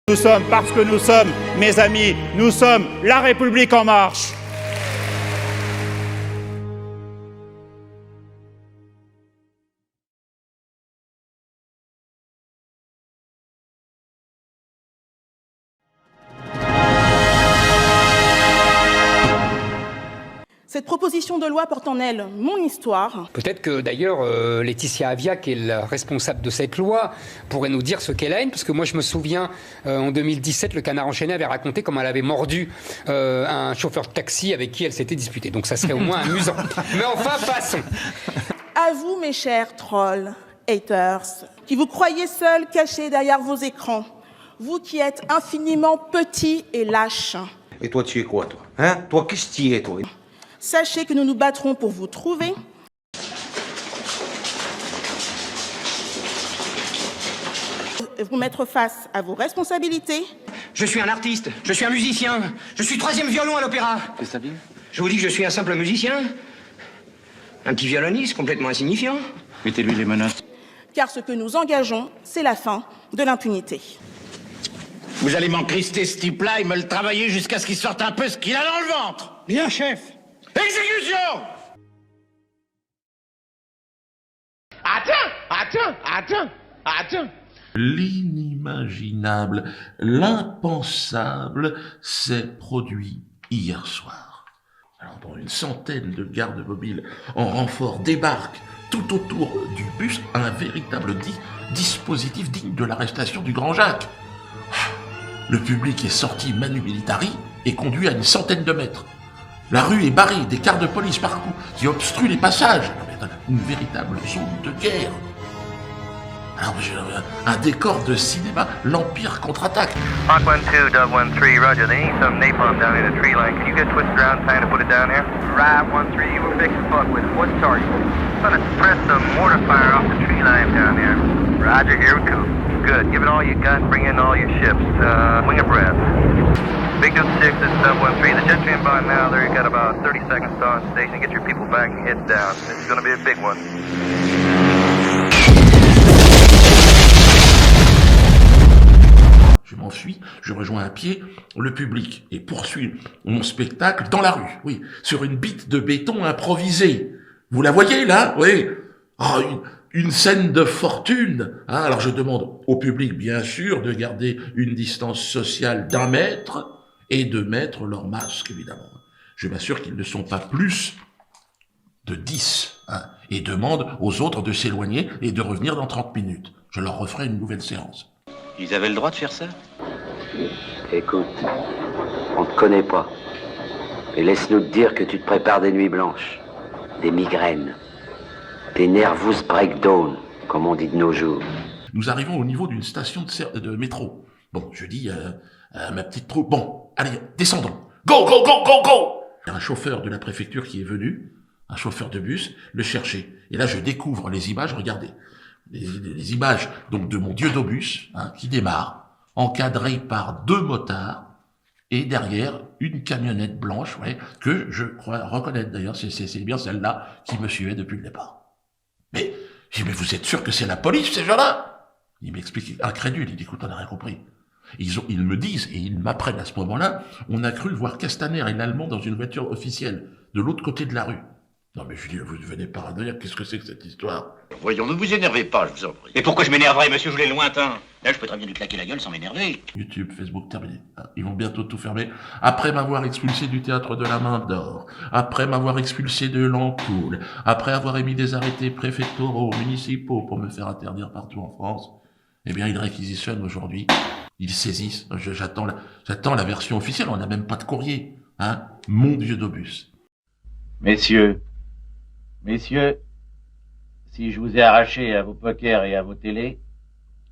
Nous sommes, parce que nous sommes, mes amis, nous sommes la République en marche. Cette proposition de loi porte en elle mon histoire. Peut-être que d'ailleurs Laetitia Avia, qui est la responsable de cette loi, pourrait nous dire ce qu'est la haine, parce que moi je me souviens en 2017, le Canard enchaîné avait raconté comment elle avait mordu un chauffeur de taxi avec qui elle s'était disputée. Donc ça serait au moins amusant. Mais enfin, passons. À vous, mes chers trolls, haters, qui vous croyez seuls cachés derrière vos écrans, vous qui êtes infiniment petits et lâches. Et toi, tu es quoi, toi? Hein? Toi, qu'est-ce que tu es, toi? Sachez que nous nous battrons pour vous trouver. Vous mettre face à vos responsabilités. Je suis un artiste, je suis un musicien, je suis troisième violon à l'opéra. Qu'est-ce que ça dit? Je vous dis que je suis un simple musicien. Un petit violoniste complètement insignifiant. Mettez-lui les menottes. Car ce que nous engageons, c'est la fin de l'impunité. Vous allez m'encrister ce type-là et me le travailler jusqu'à ce qu'il sorte un peu ce qu'il a dans le ventre. Bien, chef. Exécution! Attends! L'inimaginable, l'impensable s'est produit hier soir. Alors, bon, une centaine de gardes mobiles en renfort débarquent tout autour du bus, un véritable dispositif digne de l'arrestation du Grand Jacques. Le public est sorti manu militari et conduit à une centaine de mètres. La rue est barrée, des quarts de police partout qui obstruent les passages. Une véritable zone de guerre. Alors, j'ai un décor de cinéma, l'Empire contre-attaque. Hawk 1-2, Dove 1-3, roger. They need some napalm down in the tree line. Can you get twisted around time to put it down here? Right, 1-3, we're fixed to fuck with it. What's the target? I'm gonna spread some mortar fire off the tree line down here. Roger, here we go. Good, give it all you got and bring in all your ships. Wing abreast. Big Duke 6, this is Dove 1-3. The jet's inbound now. There, you got about 30 seconds to on station. Get your people back and head down. This is gonna be a big one. Je m'enfuis, je rejoins à pied le public et poursuis mon spectacle dans la rue, oui, sur une bite de béton improvisée. Vous la voyez là? Oui. Oh, une scène de fortune. Hein, alors je demande au public, bien sûr, de garder une distance sociale d'1 mètre et de mettre leur masque, évidemment. Je m'assure qu'ils ne sont pas plus de 10, hein, et demande aux autres de s'éloigner et de revenir dans 30 minutes. Je leur referai une nouvelle séance. Ils avaient le droit de faire ça? Écoute, on te connaît pas. Et laisse-nous te dire que tu te prépares des nuits blanches, des migraines, des nervous breakdown, comme on dit de nos jours. Nous arrivons au niveau d'une station de métro. Bon, je dis à ma petite troupe, bon, allez, descendons. Go, go, go, go, go! Il y a un chauffeur de la préfecture qui est venu, un chauffeur de bus, le chercher. Et là, je découvre les images, regardez. Les images donc de mon Dieu-d'Aubus, hein, qui démarre, encadré par 2 motards, et derrière une camionnette blanche, ouais, que je crois reconnaître d'ailleurs, c'est bien celle-là qui me suivait depuis le départ. Mais vous êtes sûr que c'est la police, ces gens-là? Il m'explique, incrédule, il dit, écoute, on n'a rien compris. Ils me disent, et ils m'apprennent à ce moment-là, on a cru voir Castaner et l'Allemand dans une voiture officielle, de l'autre côté de la rue. Non mais je dis, vous devenez paranoïaque, qu'est-ce que c'est que cette histoire? Voyons, ne vous énervez pas, je vous en prie. Et pourquoi je m'énerverais, monsieur, je l'ai lointain? Là, je peux très bien lui claquer la gueule sans m'énerver. YouTube, Facebook, terminé. Ils vont bientôt tout fermer. Après m'avoir expulsé du théâtre de la Main d'Or, après m'avoir expulsé de l'Ampoule, après avoir émis des arrêtés préfectoraux, municipaux pour me faire interdire partout en France, eh bien, ils réquisitionnent aujourd'hui. Ils saisissent. J'attends la version officielle, on n'a même pas de courrier. Hein? Mon Dieu-d'Aubus. Messieurs, si je vous ai arraché à vos pokers et à vos télés,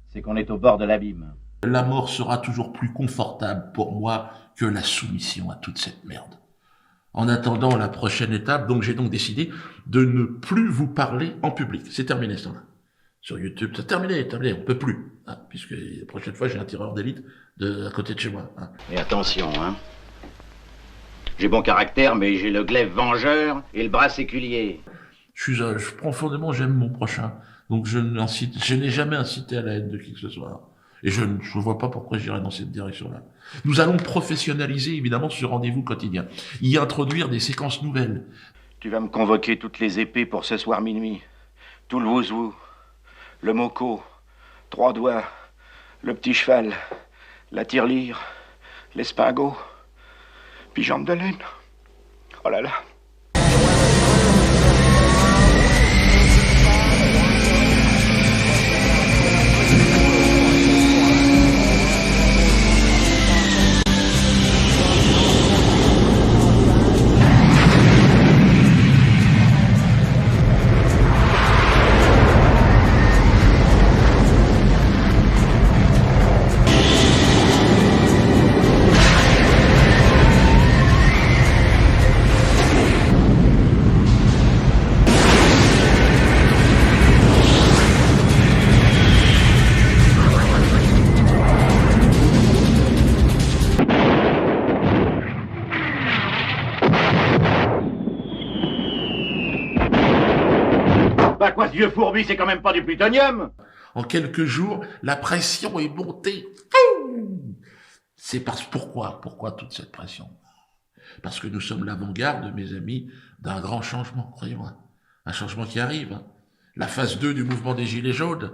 c'est qu'on est au bord de l'abîme. La mort sera toujours plus confortable pour moi que la soumission à toute cette merde. En attendant la prochaine étape, donc j'ai donc décidé de ne plus vous parler en public. C'est terminé ça. Sur YouTube, c'est terminé, on peut plus. Hein, puisque la prochaine fois, j'ai un tireur d'élite à côté de chez moi. Hein. Et attention, hein. J'ai bon caractère, mais j'ai le glaive vengeur et le bras séculier. Profondément, j'aime mon prochain. Donc je n'ai jamais incité à la haine de qui que ce soit. Et je ne vois pas pourquoi j'irais dans cette direction-là. Nous allons professionnaliser, évidemment, ce rendez-vous quotidien. Y introduire des séquences nouvelles. Tu vas me convoquer toutes les épées pour ce soir minuit. Tout le wouzou, le moco, 3 doigts, le petit cheval, la tirelire, l'espagot, puis jambe de lune. Oh là là. Bah quoi, ce vieux fourbi, c'est quand même pas du plutonium? En quelques jours, la pression est montée. Pourquoi toute cette pression? Parce que nous sommes l'avant-garde, mes amis, d'un grand changement, croyez-moi. Un changement qui arrive. La phase 2 du mouvement des Gilets jaunes.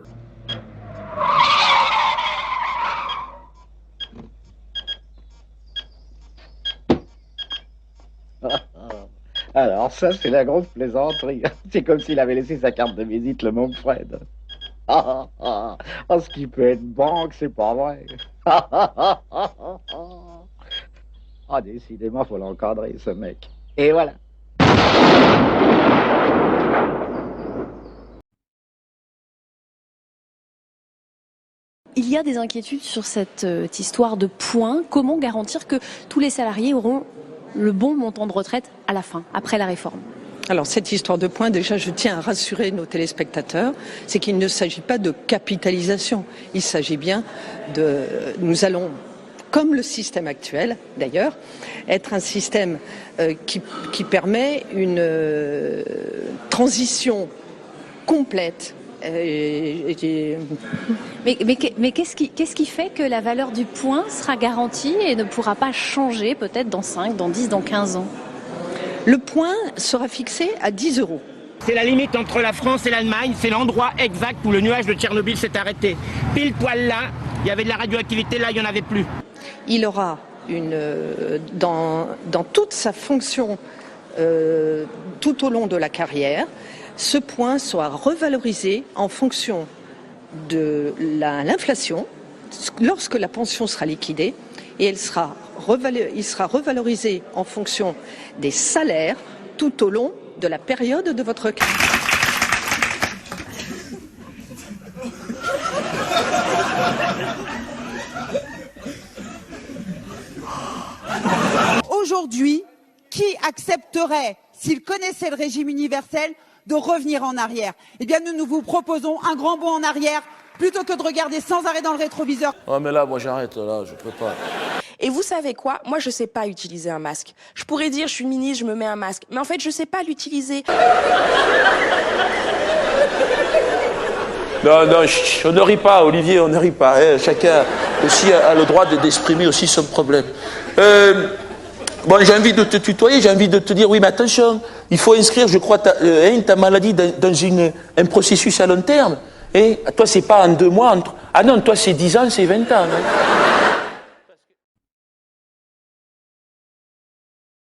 Alors ça, c'est la grosse plaisanterie. C'est comme s'il avait laissé sa carte de visite, le mon Fred. Ce qui peut être banque, c'est pas vrai. Décidément, faut l'encadrer, ce mec. Et voilà. Il y a des inquiétudes sur cette histoire de points. Comment garantir que tous les salariés auront le bon montant de retraite à la fin, après la réforme? Alors cette histoire de points, déjà je tiens à rassurer nos téléspectateurs, c'est qu'il ne s'agit pas de capitalisation, il s'agit bien de... Nous allons, comme le système actuel d'ailleurs, être un système qui permet une transition complète. Mais qu'est-ce qui fait que la valeur du point sera garantie et ne pourra pas changer peut-être dans 5, dans 10, dans 15 ans? Le point sera fixé à 10 €. C'est la limite entre la France et l'Allemagne, c'est l'endroit exact où le nuage de Tchernobyl s'est arrêté. Pile poil là, il y avait de la radioactivité, là il n'y en avait plus. Il aura dans toute sa fonction tout au long de la carrière, ce point sera revalorisé en fonction de l'inflation lorsque la pension sera liquidée, et il sera revalorisé en fonction des salaires tout au long de la période de votre carrière. Aujourd'hui, qui accepterait, s'il connaissait le régime universel, de revenir en arrière? Eh bien, nous vous proposons un grand bond en arrière, plutôt que de regarder sans arrêt dans le rétroviseur. Oh mais là, moi j'arrête, là, je peux pas. Et vous savez quoi? Moi, je sais pas utiliser un masque. Je pourrais dire, je suis ministre, je me mets un masque. Mais en fait, je sais pas l'utiliser. Non, on ne rit pas, Olivier, on ne rit pas. Hein. Chacun aussi a le droit d'exprimer aussi son problème. Bon, j'ai envie de te tutoyer, j'ai envie de te dire, oui, mais attention, il faut inscrire, je crois, ta maladie dans un processus à long terme. Hein. Toi, c'est pas en 2 mois. Ah non, toi, c'est 10 ans, c'est 20 ans. Hein.